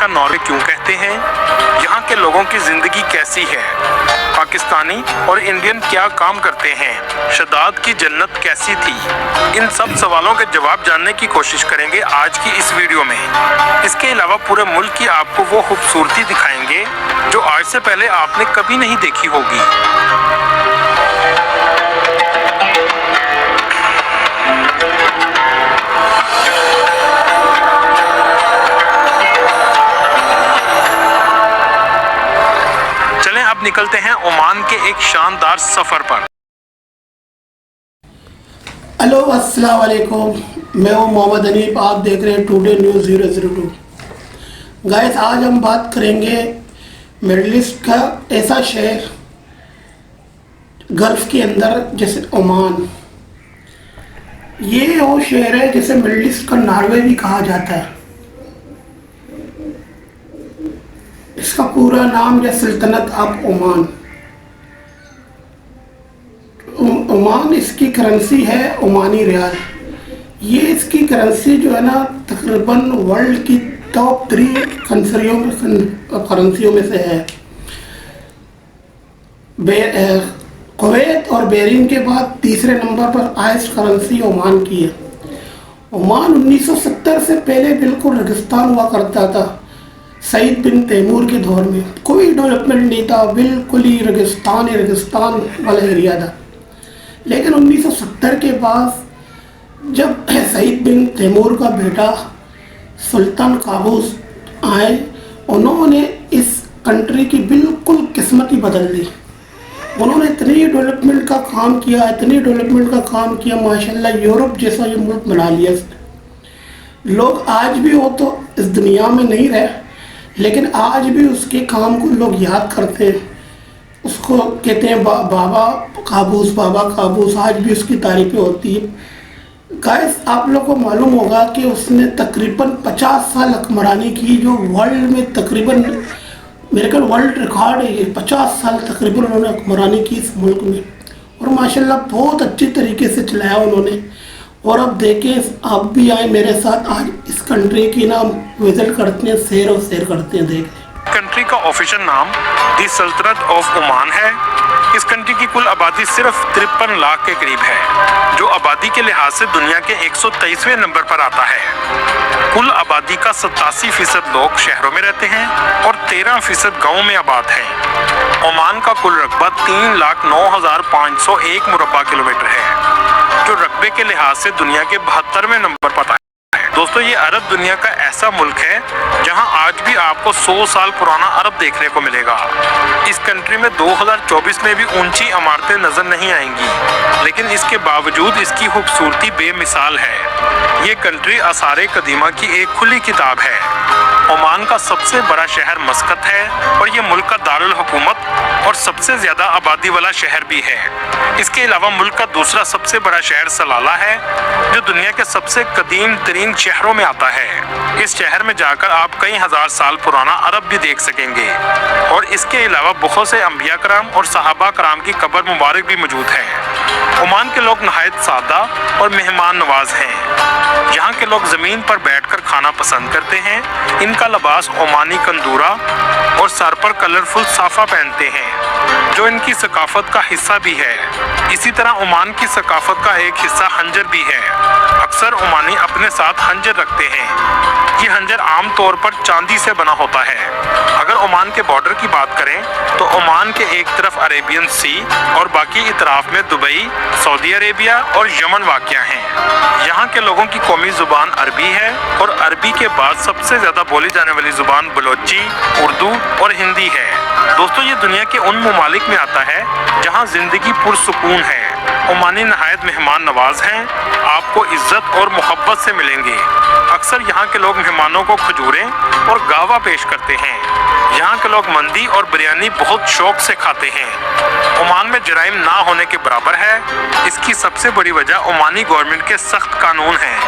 کا नॉर्वे क्यों कहते हैं, यहाँ के लोगों की जिंदगी कैसी है, पाकिस्तानी और इंडियन क्या काम करते हैं, शदाद की जन्नत कैसी थी, इन सब सवालों के जवाब जानने की कोशिश करेंगे आज की इस वीडियो में। इसके अलावा पूरे मुल्क की आपको वो खूबसूरती दिखाएंगे जो आज से पहले आपने कभी नहीं देखी होगी। चलें अब निकलते हैं ओमान के एक शानदार सफर पर। हेलो अस्सलाम वालेकुम, मैं हूं मोहम्मद हनीफ, आप देख रहे हैं टुडे न्यूज़ 002। गाइस, आज हम बात करेंगे मिडिल ईस्ट का ऐसा शहर गल्फ़ के अंदर जैसे ओमान। ये वो शहर है जिसे मिडिल ईस्ट का नॉर्वे भी कहा जाता है। इसका पूरा नाम है सल्तनत ऑफ ओमान। ओमान इसकी करेंसी है ओमानी रियाल। ये इसकी करेंसी जो है ना तकरीबन वर्ल्ड की टॉप 3 करेंसियों में से है। कुवैत और बहरीन के बाद तीसरे नंबर पर हाईएस्ट करेंसी ओमान की है। ओमान 1970 से पहले बिल्कुल रेगिस्तान हुआ करता था। सईद बिन तैमूर के दौर में कोई डेवलपमेंट नहीं था, बिल्कुल ही रेगिस्तान वाला एरिया था। लेकिन 1970 के बाद जब सईद बिन तैमूर का बेटा सुल्तान काबूस आए, उन्होंने इस कंट्री की बिल्कुल किस्मत ही बदल दी। उन्होंने इतनी डेवलपमेंट का काम किया माशाल्लाह, यूरोप जैसा ये मुल्क बना लिया। लोग आज भी हो तो इस दुनिया में नहीं रहे, लेकिन आज भी उसके काम को लोग याद करते हैं। उसको कहते हैं बाबा काबूस, आज भी उसकी तारीफें होती है। गाइस, आप लोगों को मालूम होगा कि उसने तकरीबन 50 साल हुक्मरानी की, जो वर्ल्ड में तकरीबन मेरे ख्याल वर्ल्ड रिकॉर्ड है। ये 50 साल तकरीबन उन्होंने हुक्मरानी की इस मुल्क में, और माशाल्लाह बहुत अच्छी तरीके से चलाया उन्होंने। और अब देखें, आप भी आए मेरे साथ, आज इस कंट्री की ना विजिट करते हैं, सैर करते हैं। देखें, कंट्री का ऑफिशियल नाम दी सल्तनत ऑफ ओमान है। इस कंट्री की कुल आबादी सिर्फ 53 लाख के करीब है, जो आबादी के लिहाज से दुनिया के 123वें नंबर पर आता है। कुल आबादी का 87% लोग शहरों में रहते हैं और 13% गाँव में आबाद हैं। ओमान का कुल रकबा 3,09,501 मुरब्बा किलोमीटर है, जो रकबे के लिहाज से दुनिया के 72वें नंबर पर आता है। दोस्तों, ये अरब दुनिया का ऐसा मुल्क है जहां आज भी आपको 100 साल पुराना अरब देखने को मिलेगा। इस कंट्री में 2024 में भी ऊंची इमारतें नजर नहीं आएंगी, लेकिन इसके बावजूद इसकी खूबसूरती बेमिसाल है। ये कंट्री आसारे कदीमा की एक खुली किताब है। ओमान का सबसे बड़ा शहर मस्कत है और ये मुल्क का दारुल हुकूमत और सबसे ज्यादा आबादी वाला शहर भी है। इसके अलावा मुल्क का दूसरा सबसे बड़ा शहर सलाला है, जो दुनिया के सबसे कदीम तरीन शहरों में आता है। इस शहर में जाकर आप कई हजार साल पुराना अरब भी देख सकेंगे, और इसके अलावा बहुत से अंबिया कराम और सहाबा कराम की कब्र मुबारक भी मौजूद है। ओमान के लोग नहायत सादा और मेहमान नवाज हैं। यहाँ के लोग जमीन पर बैठकर खाना पसंद करते हैं। इनका लिबास ओमानी कंदूरा और सर पर कलरफुल साफा पहनते हैं, जो इनकी सकाफत का हिस्सा भी है। इसी तरह ओमान की सकाफत का एक हिस्सा हंजर भी है। अक्सर ओमानी अपने साथ हंजर रखते हैं। ये हंजर आम तौर पर चांदी से बना होता है। अगर ओमान के बॉर्डर की बात करें तो ओमान के एक तरफ अरेबियन सी और बाकी इतराफ में दुबई, सऊदी अरेबिया और यमन वाक़या हैं। यहाँ के लोगों की कौमी ज़ुबान अरबी है, और अरबी के बाद सबसे ज़्यादा बोली जाने वाली ज़ुबान बलोची, उर्दू और हिंदी है। दोस्तों, ये दुनिया के उन ममालिक में आता है जहाँ ज़िंदगी पुरसुकून है। ओमानी नहायत मेहमान नवाज हैं, आपको इज्जत और मोहब्बत से मिलेंगे। अक्सर यहाँ के लोग मेहमानों को खजूरें और गावा पेश करते हैं। यहाँ के लोग मंदी और बिरयानी बहुत शौक से खाते हैं। ओमान में जराइम ना होने के बराबर है। इसकी सबसे बड़ी वजह ओमानी गवर्नमेंट के सख्त कानून हैं।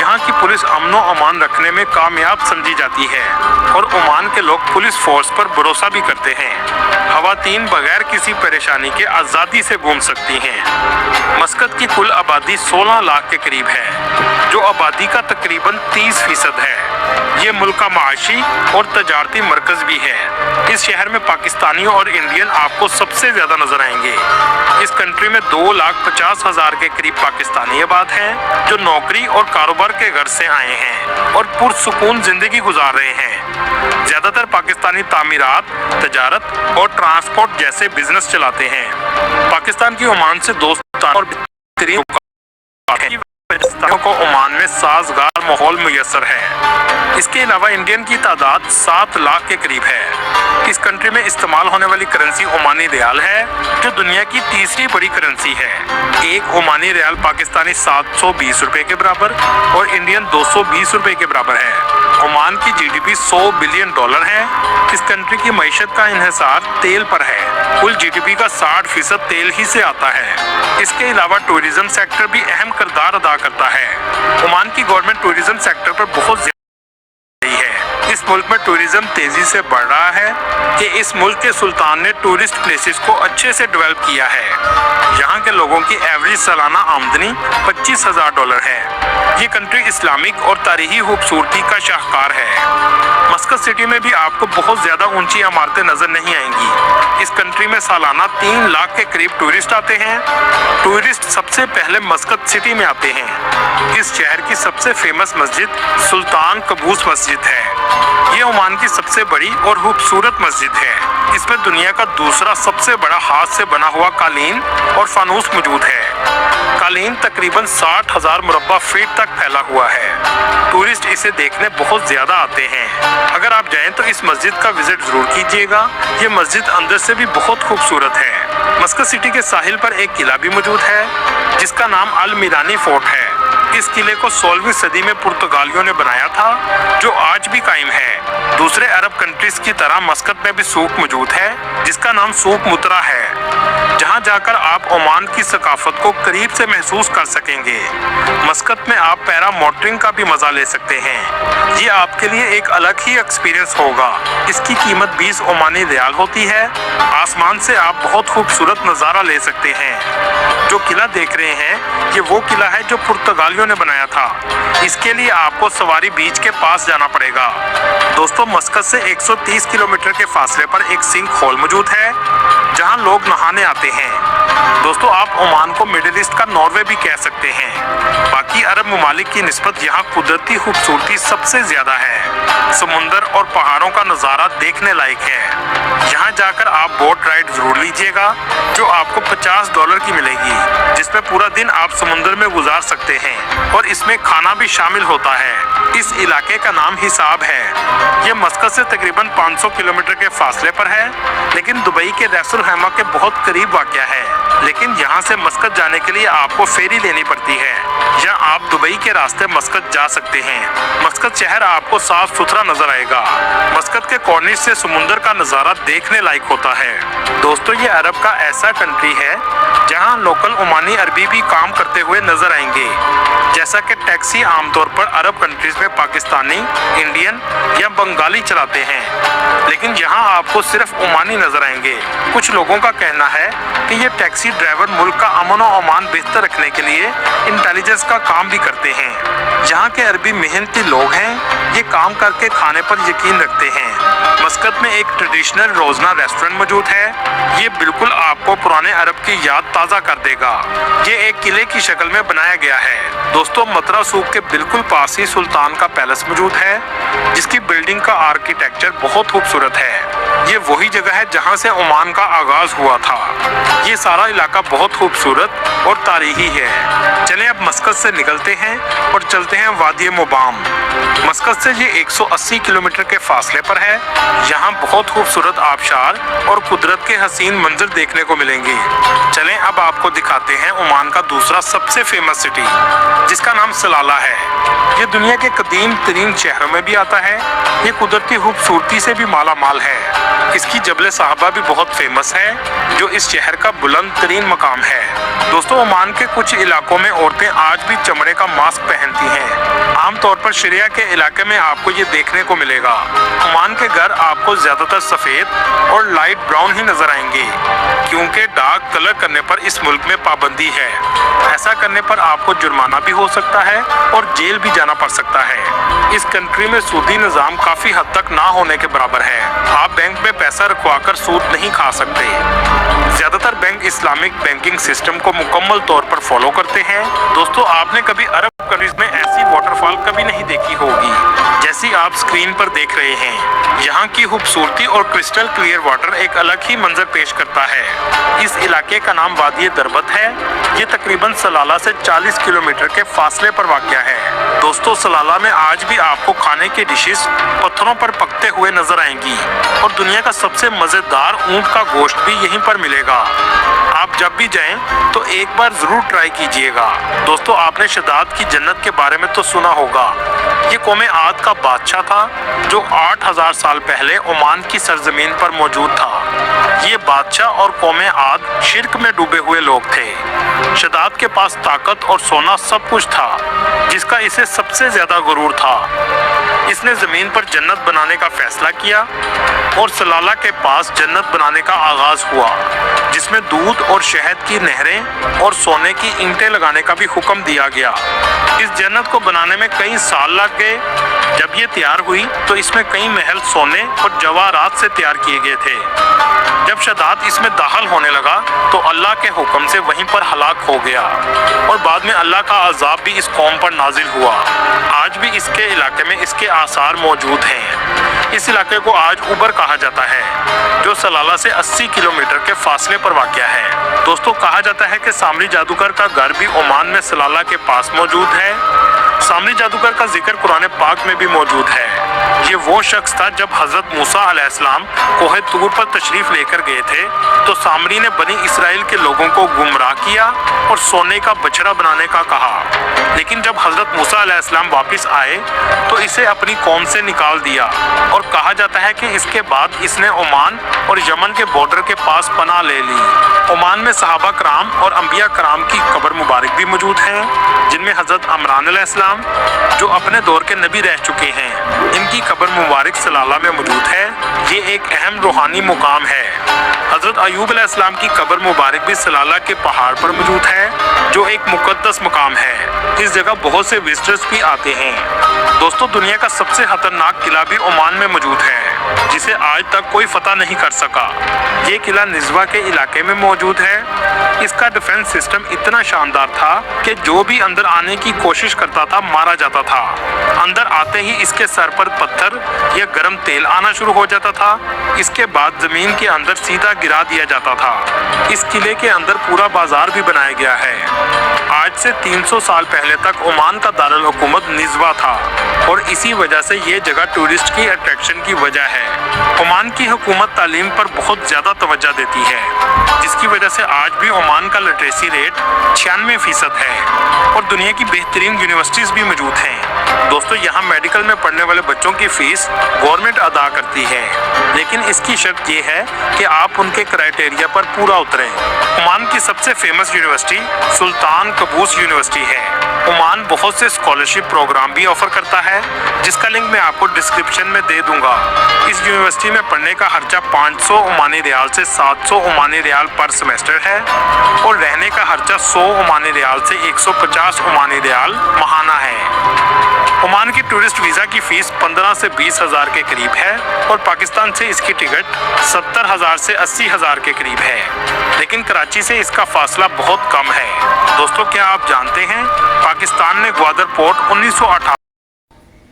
यहाँ की पुलिस अमनो अमान रखने में कामयाब समझी जाती है, और ओमान के लोग पुलिस फोर्स पर भरोसा भी करते हैं। खवातीन बगैर किसी परेशानी के आज़ादी से घूम सकती हैं। मस्कत की कुल आबादी 16 लाख के करीब है, जो आबादी का तकरीबन 30% है। ये मुल्क का माशी और तजारती मरकज भी है। इस शहर में पाकिस्तानियों और इंडियन आपको सबसे ज्यादा नजर आएंगे। इस कंट्री में 2,50,000 के करीब पाकिस्तानी आबाद हैं, जो नौकरी और कारोबार के घर से आए हैं और पुरसुकून जिंदगी गुजार रहे हैं। ज्यादातर पाकिस्तानी तामीरात, तजारत और ट्रांसपोर्ट जैसे बिजनेस चलाते हैं। पाकिस्तान की ओमान से दोस्ताना और बेहतरीन को ओमान में साजगार माहौल मुयस्सर है। इसके अलावा इंडियन की तादाद 7 लाख के करीब है। इस कंट्री में इस्तेमाल होने वाली करेंसी ओमानी रियाल है, जो दुनिया की तीसरी बड़ी करेंसी है। एक ओमानी रियाल पाकिस्तानी 720 रुपए के बराबर और इंडियन 220 रुपए के बराबर है। ओमान की जीडीपी $100 बिलियन है। इस कंट्री की मईशत का इन्हिसार तेल पर है। कुल जीडीपी का 60% तेल ही से आता है। इसके अलावा टूरिज्म सेक्टर भी अहम किरदार अदा करता है। ओमान की गवर्नमेंट टूरिज्म सेक्टर पर बहुत इस मुल्क में टूरिज्म तेजी से बढ़ रहा है कि इस मुल्क के सुल्तान ने टूरिस्ट प्लेसेस को अच्छे से डेवलप किया है। यहाँ के लोगों की एवरेज सालाना आमदनी $25,000 है। ये कंट्री इस्लामिक और तारीखी खूबसूरती का शाहकार है। मस्कत सिटी में भी आपको बहुत ज्यादा ऊंची इमारतें नजर नहीं आएंगी। इस कंट्री में सालाना 3 लाख के करीब टूरिस्ट आते हैं। टूरिस्ट सबसे पहले मस्कत सिटी में आते हैं। इस शहर की सबसे फेमस मस्जिद सुल्तान कबूस मस्जिद है। ये ओमान की सबसे बड़ी और खूबसूरत मस्जिद है। इसमें दुनिया का दूसरा सबसे बड़ा हाथ से बना हुआ कालीन और फानूस मौजूद है। कालीन तकरीबन 60,000 मुरब्बा फीट तक फैला हुआ है। टूरिस्ट इसे देखने बहुत ज्यादा आते हैं। अगर आप जाएं तो इस मस्जिद का विजिट जरूर कीजिएगा। ये मस्जिद अंदर से भी बहुत खूबसूरत है। मस्कत सिटी के साहिल पर एक किला भी मौजूद है, जिसका नाम अल मीरानी फोर्ट है। इस किले को 16वीं सदी में पुर्तगालियों ने बनाया था, जो आज भी कायम है। दूसरे अरब कंट्रीज की तरह मस्कत में भी सूक मौजूद है, जिसका नाम सूक मुतरा है, जहां जाकर आप ओमान की सकाफत को करीब से महसूस कर सकेंगे। मस्कत में आप पैरा मोटरिंग का भी मजा ले सकते हैं। ये आपके लिए एक अलग ही एक्सपीरियंस होगा। इसकी कीमत 20 ओमानी रियाल होती है। आसमान से आप बहुत खूबसूरत नज़ारा ले सकते हैं। जो किला देख रहे हैं, ये वो किला है जो पुर्तगालियों ने बनाया था। इसके लिए आपको सवारी बीच के पास जाना पड़ेगा। दोस्तों, मस्कत से 130 किलोमीटर के फासले पर एक सिंक होल मौजूद है, जहां लोग नहाने आते हैं। दोस्तों, आप ओमान को मिडिल ईस्ट का नॉर्वे भी कह सकते हैं। बाकी अरब ममालिक की निस्बत यहाँ कुदरती खूबसूरती सबसे ज्यादा है। समुंदर और पहाड़ों का नज़ारा देखने लायक है। यहाँ जाकर आप बोट राइड जरूर लीजिएगा, जो आपको $50 की मिलेगी, जिसमें पूरा दिन आप समुद्र में गुजार सकते हैं और इसमें खाना भी शामिल होता है। इस इलाके का नाम हिसाब है। ये मस्कत से तकरीबन 500 किलोमीटर के फासले पर है, लेकिन दुबई के रैसुल खैमा के बहुत करीब वाक़या है। लेकिन यहाँ से मस्कत जाने के लिए आपको फेरी लेनी पड़ती है, या आप दुबई के रास्ते मस्कत जा सकते हैं। मस्कत शहर आपको साफ सुथरा नजर आएगा। मस्कत के कॉर्निश से समुंदर का नज़ारा देखने लायक होता है। दोस्तों, ये अरब का ऐसा कंट्री है जहाँ लोकल ओमानी अरबी भी काम करते हुए नजर आएंगे। जैसा कि टैक्सी आमतौर पर अरब कंट्रीज में पाकिस्तानी, इंडियन या बंगाली चलाते हैं, लेकिन यहाँ आपको सिर्फ ओमानी नजर आएंगे। कुछ लोगों का कहना है कि ये टैक्सी ड्राइवर मुल्क का अमन और अमान बेहतर रखने के लिए इंटेलिजेंस का काम भी करते हैं। यहाँ के अरबी मेहनती लोग हैं। ये काम करके खाने पर यकीन रखते हैं। मस्कत में एक ट्रेडिशनल रोजना रेस्टोरेंट मौजूद है। ये बिल्कुल आपको पुराने अरब की याद ताज़ा कर देगा। ये एक किले की शक्ल में बनाया गया है। दोस्तों, मतरा सूक के बिल्कुल पास ही सुल्तान का पैलेस मौजूद है, जिसकी बिल्डिंग का आर्किटेक्चर बहुत खूबसूरत है। ये वही जगह है जहाँ से ओमान का आगाज हुआ था। ये सारा इलाका बहुत खूबसूरत और तारीखी है। चलें अब मस्कत से निकलते हैं और चलते हैं वादी मुबाम। मस्कत से ये 180 किलोमीटर के फासले पर है। यहाँ बहुत खूबसूरत आबशार और कुदरत के हसीन मंजर देखने को मिलेंगे। चलें अब आपको दिखाते हैं ओमान का दूसरा सबसे फेमस सिटी, जिसका नाम सलाला है। ये दुनिया के कदीम तरीन शहरों में भी आता है। ये कुदरती खूबसूरती से भी माला माल है। इसकी जबल साहबा भी बहुत फेमस है, जो इस शहर का बुलंद तरीन मकाम है। दोस्तों, ओमान के कुछ इलाकों में औरतें आज भी चमड़े का मास्क पहनती हैं। आमतौर पर शरिया دریا کے علاقے میں آپ کو یہ دیکھنے کو ملے گا۔ عمان کے گھر آپ کو زیادہ تر سفید اور لائٹ براؤن ہی نظر آئیں گے، کیونکہ ڈارک کلر کرنے پر اس ملک میں پابندی ہے۔ ایسا کرنے پر آپ کو جرمانہ بھی ہو سکتا ہے اور جیل بھی جانا پڑ سکتا ہے۔ اس کنٹری میں سودی نظام کافی حد تک نہ ہونے کے برابر ہے۔ آپ بینک میں پیسہ رکھوا کر سود نہیں کھا سکتے۔ زیادہ تر بینک اسلامک بینکنگ سسٹم کو مکمل طور پر فالو کرتے ہیں۔ دوستو، آپ نے کبھی عرب کنٹریز میں ایسی واٹر فال کبھی نہیں دیکھی ہوگی جیسی آپ سکرین پر دیکھ رہے ہیں۔ یہاں کی خوبصورتی اور کرسٹل کلیئر واٹر ایک الگ ہی منظر پیش کرتا ہے۔ اس علاقے کا نام وادی دربت ہے۔ یہ تقریباً سلالہ سے 40 کلومیٹر کے فاصلے پر واقع ہے۔ دوستو، سلالہ میں آج بھی آپ کو کھانے کی ڈشز پتھروں پر پکتے ہوئے نظر آئیں گی اور دنیا کا سب سے مزیدار اونٹ کا گوشت بھی یہیں پر ملے گا۔ آپ جب بھی جائیں تو ایک بار ضرور ٹرائی کیجئے گا۔ دوستو، آپ نے شداد کی جنت کے بارے میں تو سنا ہوگا۔ یہ قوم عاد کا بادشاہ تھا جو 8000 سال پہلے عمان کی سرزمین پر موجود تھا۔ یہ بادشاہ اور قوم عاد شرک میں ڈوبے ہوئے لوگ تھے۔ شداد کے پاس طاقت اور سونا سب کچھ تھا، جس کا اسے سب سے زیادہ غرور تھا۔ اس نے زمین پر جنت بنانے کا فیصلہ کیا اور سلالہ کے پاس جنت بنانے کا آغاز ہوا، جس میں دودھ اور شہد کی نہریں اور سونے کی اینٹیں لگانے کا بھی حکم دیا گیا۔ اس جنت کو بنانے میں کئی سال لگ گئے۔ جب یہ تیار ہوئی تو اس میں کئی محل سونے اور جواہرات سے تیار کیے گئے تھے۔ جب شداد اس میں داخل ہونے لگا تو اللہ کے حکم سے وہیں پر ہلاک ہو گیا اور بعد میں اللہ کا عذاب بھی اس قوم پر نازل ہوا۔ آج بھی اس کے علاقے میں اس کے آثار موجود ہیں۔ اس علاقے کو آج اوبر کہا جاتا ہے، جو سلالہ سے 80 کلومیٹر کے فاصلے پر واقع ہے۔ دوستو، کہا جاتا ہے کہ سامری جادوگر کا گھر بھی عمان میں سلالہ کے پاس موجود ہے۔ سامری جادوگر کا ذکر قرآن پاک میں بھی موجود ہے۔ یہ وہ شخص تھا جب حضرت موسیٰ علیہ السلام کوہ طور پر تشریف لے کر گئے تھے تو سامری نے بنی اسرائیل کے لوگوں کو گمراہ کیا اور سونے کا بچڑا بنانے کا کہا، لیکن جب حضرت موسیٰ علیہ السلام واپس آئے تو اسے اپنی قوم سے نکال دیا، اور کہا جاتا ہے کہ اس کے بعد اس نے عمان اور یمن کے بارڈر کے پاس پناہ لے لی۔ عمان میں صحابہ کرام اور انبیاء کرام کی قبر مبارک بھی موجود ہیں، جن میں حضرت عمران علیہ السلام جو اپنے دور کے نبی رہ چکے ہیں، ان کی قبر مبارک سلالہ میں موجود ہے۔ یہ ایک اہم روحانی مقام ہے۔ حضرت ایوب علیہ السلام کی قبر مبارک بھی سلالہ کے پہاڑ پر موجود ہے، جو ایک مقدس مقام ہے۔ اس جگہ بہت سے وزٹرز بھی آتے ہیں۔ دوستو، دنیا کا سب سے خطرناک قلعہ بھی عمان میں موجود ہے، جسے آج تک کوئی فتح نہیں کر سکا۔ یہ قلعہ نزوا کے علاقے میں موجود ہے۔ اس کا ڈیفنس سسٹم اتنا شاندار تھا کہ جو بھی اندر آنے کی کوشش کرتا تھا مارا جاتا تھا۔ اندر آتے ہی اس کے سر پر پتھر یا گرم تیل آنا شروع ہو جاتا تھا۔ اس کے بعد زمین کے اندر سیدھا گرا دیا جاتا تھا۔ اس قلعے کے اندر پورا بازار بھی بنایا گیا ہے۔ آج سے 300 سال پہلے تک عمان کا دارالحکومت نزوا تھا، اور اسی وجہ سے یہ جگہ ٹورسٹ کی اٹریکشن کی وجہ ہے۔ عمان کی حکومت تعلیم پر بہت زیادہ توجہ دیتی ہے، جس کی وجہ سے آج بھی عمان کا لٹریسی ریٹ 96% ہے، اور دنیا کی بہترین یونیورسٹیز بھی موجود ہیں۔ دوستو، یہاں میڈیکل میں پڑھنے والے بچوں کی فیس گورنمنٹ ادا کرتی ہے، لیکن اس کی شرط یہ ہے کہ آپ ان کے کرائیٹیریا پر پورا اتریں۔ عمان کی سب سے فیمس یونیورسٹی سلطان قابوس یونیورسٹی ہے۔ عمان بہت سے اسکالرشپ پروگرام بھی آفر کرتا ہے، جس کا لنک میں آپ کو ڈسکرپشن میں دے دوں گا۔ اس یونیورسٹی میں پڑھنے کا خرچہ 500 عمانی ریال سے 700 عمانی ریال پر سیمسٹر ہے، اور رہنے کا خرچہ 100 عمانی ریال سے 150 عمانی ریال ماہانہ ہے۔ عمان کی ٹورسٹ ویزا کی فیس 15 سے 20 ہزار کے قریب ہے، اور پاکستان سے اس کی ٹکٹ 70 ہزار سے 80 ہزار کے قریب ہے، لیکن کراچی سے اس کا فاصلہ بہت کم ہے۔ دوستو، کیا آپ جانتے ہیں پاکستان نے گوادر پورٹ 1958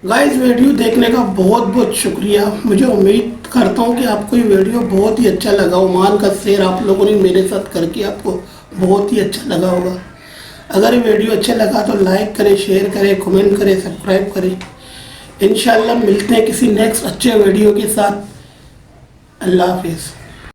گائز ویڈیو دیکھنے کا بہت بہت شکریہ۔ مجھے امید کرتا ہوں کہ آپ کو یہ ویڈیو بہت ہی اچھا لگا۔ عمان کا سیر آپ لوگوں نے میرے ساتھ کر کے آپ کو بہت ہی اچھا لگا ہوگا۔ اگر یہ ویڈیو اچھا لگا تو لائک کریں، شیئر کریں، کمنٹ کریں، سبسکرائب کریں۔ انشاءاللہ ملتے ہیں کسی نیکسٹ اچھے ویڈیو کے ساتھ۔ اللہ حافظ۔